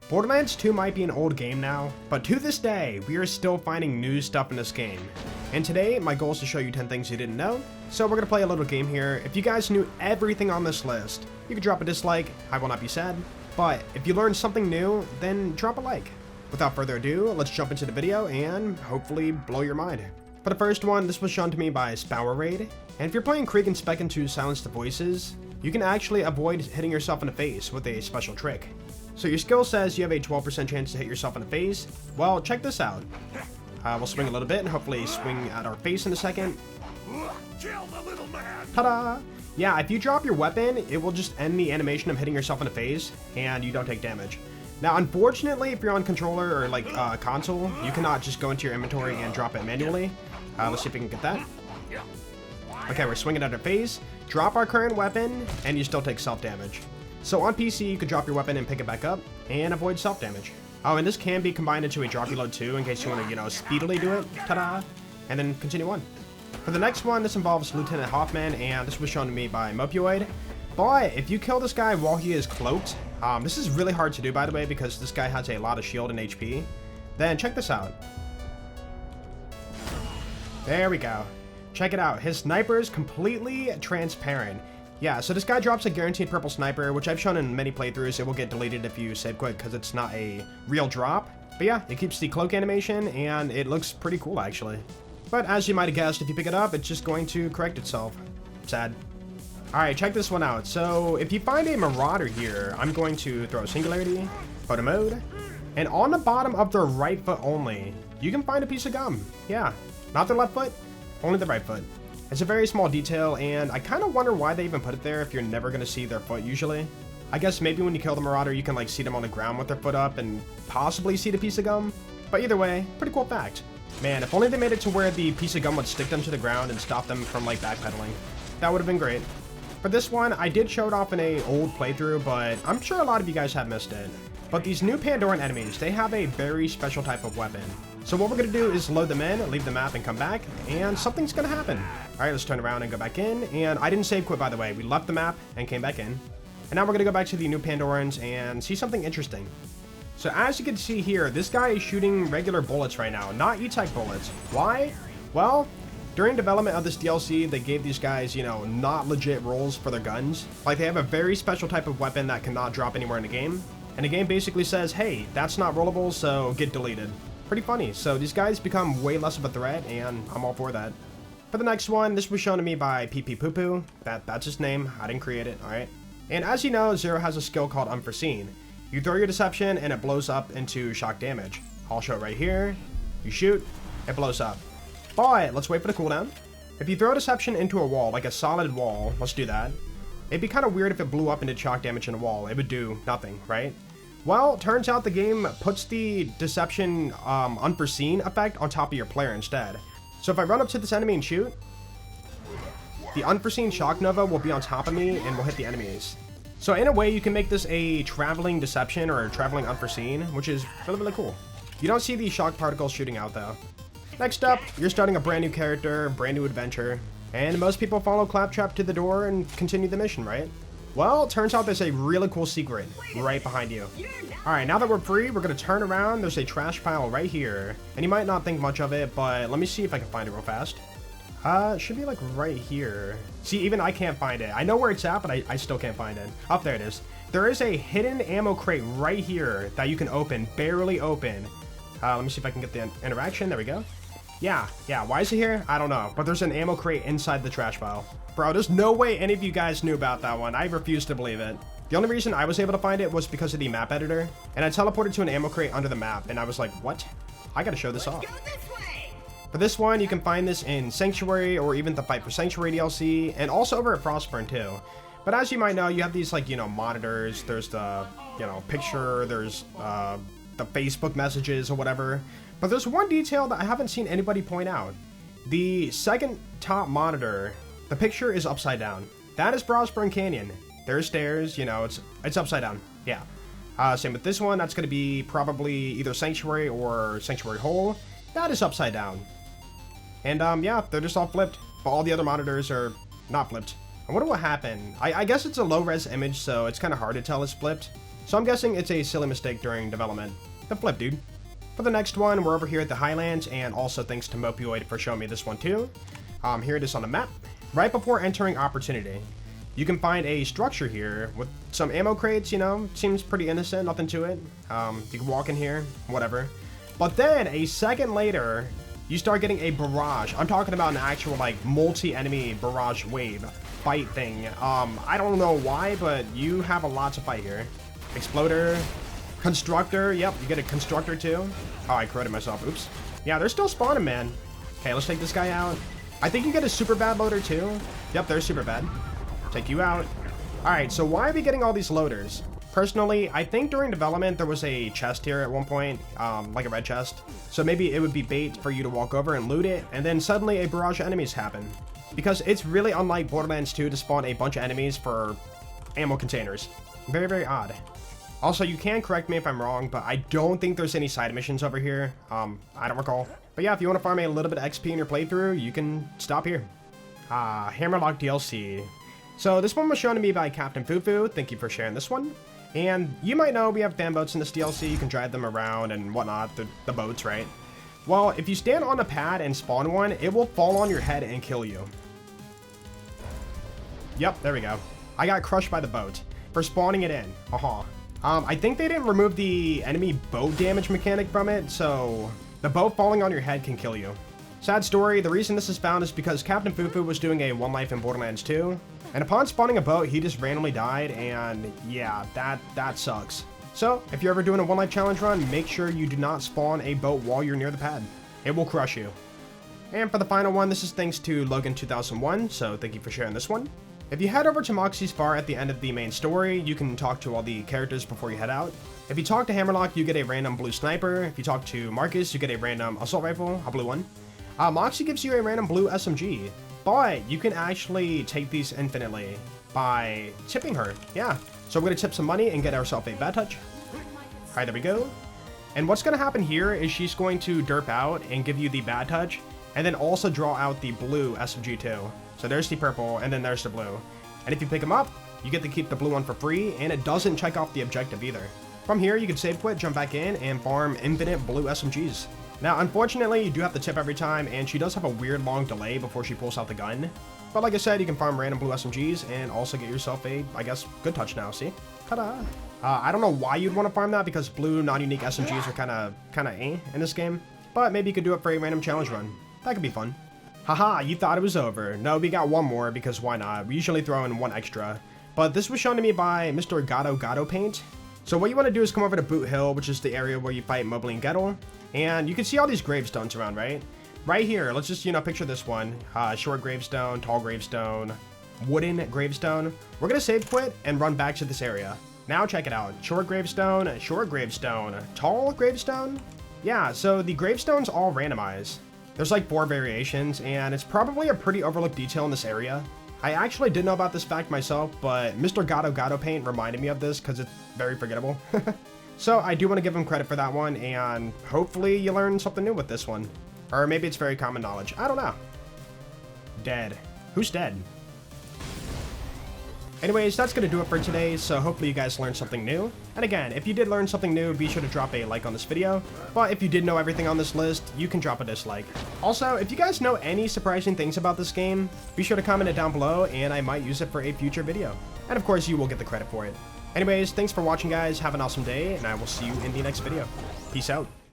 Borderlands 2 might be an old game now, but to this day, we are still finding new stuff in this game. And today, my goal is to show you 10 things you didn't know, so we're gonna play a little game here. If you guys knew everything on this list, you could drop a dislike, I will not be sad. But if you learned something new, then drop a like. Without further ado, let's jump into the video and hopefully blow your mind. For the first one, this was shown to me by Raid. And if you're playing Krieg and Spec to silence the voices, you can actually avoid hitting yourself in the face with a special trick. So your skill says you have a 12% chance to hit yourself in the face. Well, check this out. We'll swing a little bit and hopefully swing at our face in a second. Kill the little man. Ta-da! Yeah, if you drop your weapon, it will just end the animation of hitting yourself in the face, and you don't take damage. Now, unfortunately, if you're on controller or like console, you cannot just go into your inventory and drop it manually. Let's see if we can get that. Okay, we're swinging at our face, drop our current weapon, and you still take self-damage. So on PC, you could drop your weapon and pick it back up, and avoid self-damage. Oh, and this can be combined into a drop reload too, in case you want to, speedily do it. Ta-da! And then continue on. For the next one, this involves Lieutenant Hoffman, and this was shown to me by Mopioid. But if you kill this guy while he is cloaked, this is really hard to do, by the way, because this guy has a lot of shield and HP. Then check this out. There we go. Check it out. His sniper is completely transparent. Yeah, so this guy drops a guaranteed purple sniper, which I've shown in many playthroughs. It will get deleted if you save quick because it's not a real drop. But yeah, it keeps the cloak animation, and it looks pretty cool, actually. But as you might have guessed, if you pick it up, it's just going to correct itself. Sad. Alright, check this one out. So if you find a marauder here, I'm going to throw singularity, photo mode, and on the bottom of their right foot only, you can find a piece of gum. Yeah, not their left foot, only the right foot. It's a very small detail, and I kind of wonder why they even put it there if you're never going to see their foot usually. I guess maybe when you kill the marauder, you can like see them on the ground with their foot up and possibly see the piece of gum. But either way, pretty cool fact. Man, if only they made it to where the piece of gum would stick them to the ground and stop them from like backpedaling. That would have been great. For this one, I did show it off in a old playthrough, but I'm sure a lot of you guys have missed it. But these new Pandoran enemies, they have a very special type of weapon. So what we're going to do is load them in, leave the map, and come back, and something's going to happen. Alright, let's turn around and go back in, and I didn't save quit, by the way. We left the map and came back in. And now we're going to go back to the new Pandorans and see something interesting. So as you can see here, this guy is shooting regular bullets right now, not E-Tech bullets. Why? Well, during development of this DLC, they gave these guys, not legit rolls for their guns. Like, they have a very special type of weapon that cannot drop anywhere in the game. And the game basically says, hey, that's not rollable, so get deleted. Pretty funny. So these guys become way less of a threat, and I'm all for that. For the next one, this was shown to me by PP Poo Poo. That's his name. I didn't create it, alright? And as you know, Zero has a skill called Unforeseen. You throw your deception, and it blows up into shock damage. I'll show it right here. You shoot, it blows up. But let's wait for the cooldown. If you throw deception into a wall, like a solid wall, let's do that. It'd be kind of weird if it blew up into shock damage in a wall. It would do nothing, right? Well, turns out the game puts the deception unforeseen effect on top of your player instead. So if I run up to this enemy and shoot, the unforeseen shock nova will be on top of me and will hit the enemies. So in a way, you can make this a traveling deception or a traveling unforeseen, which is really, really cool. You don't see the shock particles shooting out though. Next up, you're starting a brand new character, brand new adventure, and most people follow Claptrap to the door and continue the mission, right? Well, it turns out there's a really cool secret right behind you. Alright, now that we're free, we're going to turn around. There's a trash pile right here. And you might not think much of it, but let me see if I can find it real fast. It should be like right here. See, even I can't find it. I know where it's at, but I still can't find it. Up there it is. There is a hidden ammo crate right here that you can open, barely open. Let me see if I can get the interaction. There we go. Yeah, why is it here? I don't know, but there's an ammo crate inside the trash pile. Bro, there's no way any of you guys knew about that one. I refuse to believe it. The only reason I was able to find it was because of the map editor, and I teleported to an ammo crate under the map, and I was like, what? I gotta show this off. For this one, you can find this in Sanctuary, or even the Fight for Sanctuary DLC, and also over at Frostburn too. But as you might know, you have these like, monitors, there's the, picture, there's the Facebook messages or whatever. But there's one detail that I haven't seen anybody point out. The second top monitor, the picture is upside down. That is Frostburn Canyon. There's stairs, it's upside down. Yeah. Same with this one. That's going to be probably either Sanctuary or Sanctuary Hole. That is upside down. And yeah, they're just all flipped. But all the other monitors are not flipped. I wonder what happened. I guess it's a low-res image, so it's kind of hard to tell it's flipped. So I'm guessing it's a silly mistake during development. The flip, dude. For the next one, we're over here at the Highlands, and also thanks to Mopioid for showing me this one too. Here it is on the map. Right before entering Opportunity, you can find a structure here with some ammo crates, you know, seems pretty innocent, nothing to it. You can walk in here, whatever. But then, a second later, you start getting a barrage. I'm talking about an actual, like, multi-enemy barrage wave fight thing. I don't know why, but you have a lot to fight here. Exploder, Constructor, yep, you get a Constructor too. Oh, I corroded myself, oops. Yeah, they're still spawning, man. Okay, let's take this guy out. I think you get a super bad loader too. Yep, they're super bad. Take you out. Alright, so why are we getting all these loaders? Personally, I think during development there was a chest here at one point, like a red chest. So maybe it would be bait for you to walk over and loot it, and then suddenly a barrage of enemies happen. Because it's really unlike Borderlands 2 to spawn a bunch of enemies for ammo containers. Very, very odd. Also, you can correct me if I'm wrong, but I don't think there's any side missions over here. I don't recall. But yeah, if you want to farm a little bit of XP in your playthrough, you can stop here. Hammerlock DLC. So this one was shown to me by Captain Fufu. Thank you for sharing this one. And you might know we have fan boats in this DLC. You can drive them around and whatnot, the boats, right? Well, if you stand on a pad and spawn one, it will fall on your head and kill you. Yep, there we go. I got crushed by the boat for spawning it in. Haha. I think they didn't remove the enemy boat damage mechanic from it, so the boat falling on your head can kill you. Sad story, the reason this is found is because Captain Fufu was doing a one life in Borderlands 2, and upon spawning a boat, he just randomly died, and yeah, that sucks. So, if you're ever doing a one life challenge run, make sure you do not spawn a boat while you're near the pad. It will crush you. And for the final one, this is thanks to Logan2001, so thank you for sharing this one. If you head over to Moxie's Bar at the end of the main story, you can talk to all the characters before you head out. If you talk to Hammerlock, you get a random blue sniper. If you talk to Marcus, you get a random assault rifle, a blue one. Moxie gives you a random blue SMG, but you can actually take these infinitely by tipping her. Yeah, so we're gonna tip some money and get ourselves a bad touch. All right, there we go. And what's gonna happen here is she's going to derp out and give you the bad touch, and then also draw out the blue SMG too. So there's the purple, and then there's the blue. And if you pick them up, you get to keep the blue one for free, and it doesn't check off the objective either. From here, you can save quit, jump back in, and farm infinite blue SMGs. Now, unfortunately, you do have to tip every time, and she does have a weird long delay before she pulls out the gun. But like I said, you can farm random blue SMGs, and also get yourself a, I guess, good touch now, see? Ta-da! I don't know why you'd want to farm that, because blue non-unique SMGs are kinda eh in this game. But maybe you could do it for a random challenge run. That could be fun. Haha, you thought it was over. No, we got one more, because why not? We usually throw in one extra. But this was shown to me by Mr. Gato Paint. So what you want to do is come over to Boot Hill, which is the area where you fight Mobley and Gettle. And you can see all these gravestones around, right? Right here, let's just, picture this one. Short gravestone, tall gravestone, wooden gravestone. We're going to save quit and run back to this area. Now check it out. Short gravestone, tall gravestone. Yeah, so the gravestones all randomize. There's like 4 variations, and it's probably a pretty overlooked detail in this area. I actually didn't know about this fact myself, but Mr. Gato Paint reminded me of this because it's very forgettable. So I do want to give him credit for that one, and hopefully you learn something new with this one. Or maybe it's very common knowledge. I don't know. Dead. Who's dead? Anyways, that's going to do it for today, so hopefully you guys learned something new. And again, if you did learn something new, be sure to drop a like on this video. But if you did know everything on this list, you can drop a dislike. Also, if you guys know any surprising things about this game, be sure to comment it down below, and I might use it for a future video. And of course, you will get the credit for it. Anyways, thanks for watching, guys. Have an awesome day, and I will see you in the next video. Peace out.